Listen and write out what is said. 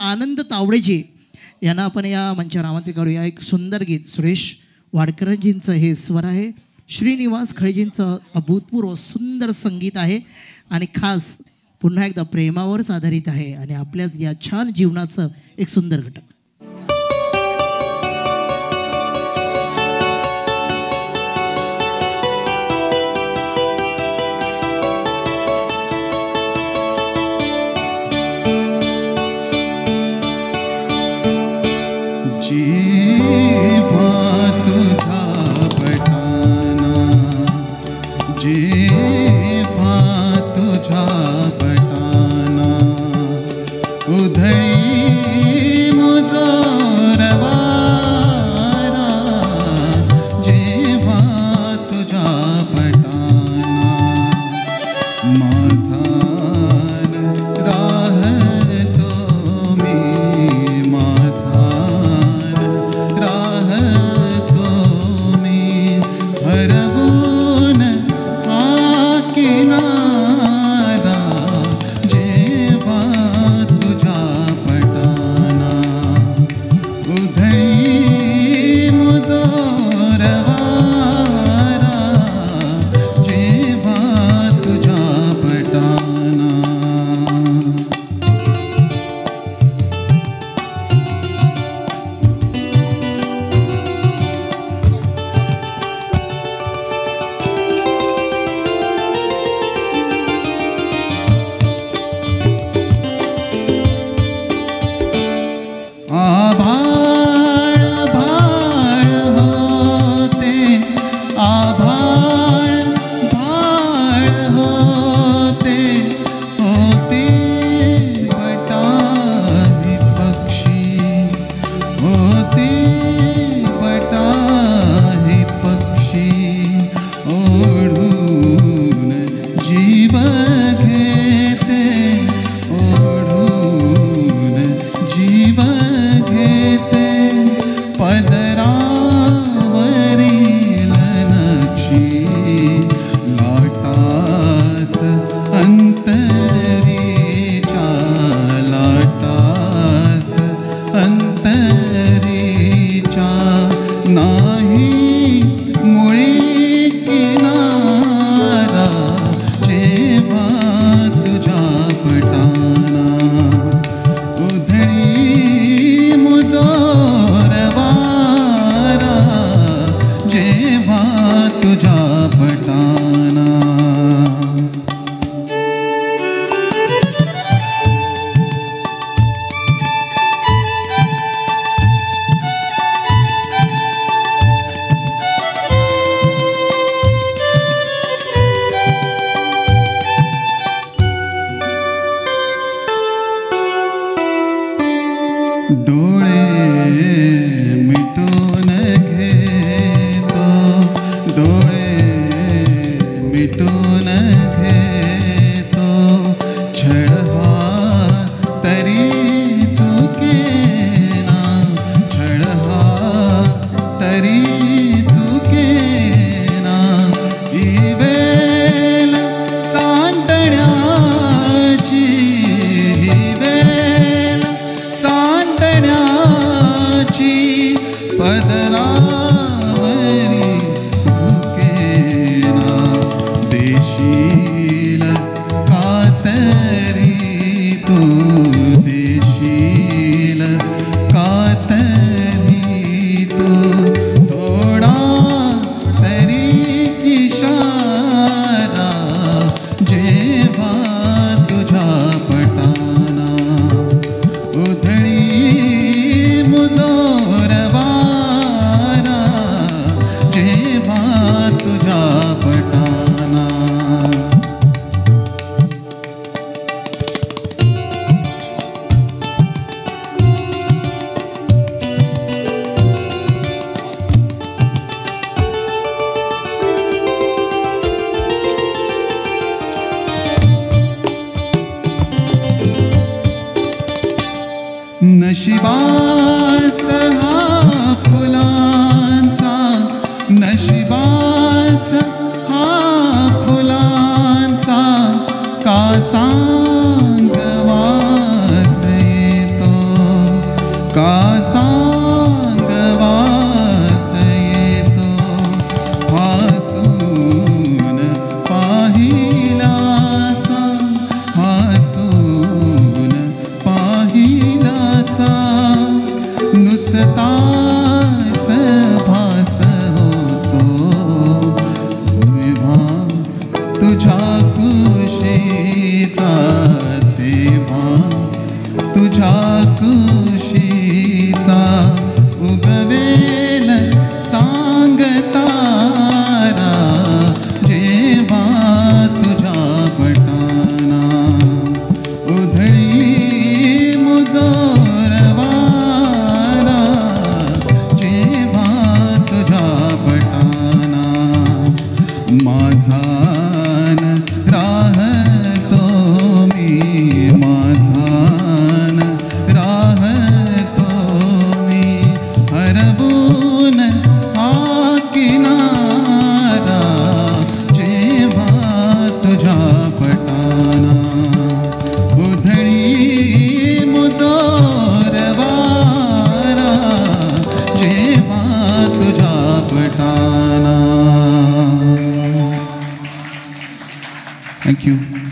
आनंद तावडेजी यांना आपण या मंचावर आमंत्रित करूया. एक सुंदर गीत सुरेश वाडकरजींचं हे स्वर आहे, श्रीनिवास खळेजींचं अभूतपूर्व सुंदर संगीत आहे आणि खास पुन्हा एकदा प्रेमावरच आधारित आहे आणि आपल्याच या छान जीवनाचं एक सुंदर घटक. जेव्हा तुझा बटाना, जेव्हा तुझा बटाना उधळी मुजोर वारा, जेव्हा तुझा बटाना माझा राहतो मी, माझा राहतो मी हरवून हा किनारा, जेव्हा तुझा बटाना उधळी मुजोर वारा, जेव्हा तुझा बटाना. आभाळ भाळ होते, आभाळ भाळ होते, होते बटाही पक्षी, होते बटाही पक्षी ओढून जीव घेते, ओढून जीव घेते पदरावरील नक्षी, लाटास अंतरीच्या, लाटास अंतरीच्या नाही मुळी किनारा, जेव्हा तुझा बटाना उधळी मुजोर वारा, जेव्हा तुझा बटाना. डोळे मिटून घेतो, डोळे मिटून घेतो, छळ हा तरी चुकेना, छळ हा तरी चुकेना, इवेल चांदण्याची, इवेल चांदण्याची पदरावरी झुकेना, देशील कातरी तू, देशील कातरी तू, थोडा तरी इशारा, जेव्हा तुझा बटाना उधळी मुजोर वारा, जेव्हा तुझा बटाना. नशिबास हा फुलांचा, नशिबास हा फुलांचा का सांग वास येतो, तुझ्या कुशीचा तेव्हा तुझ्या कुशीचा उगवेल सांगतारा जेव्हा तुझ्या पटाना उधळी मुजोरवारा जेव्हा तुझ्या पटाना माझान राहतो मी माझान राहतो मी हरवून हा किनारा जेव्हा तुझ्या पटाना उधळी मुजोरवारा जेव्हा तुझ्या पटाना. Thank you.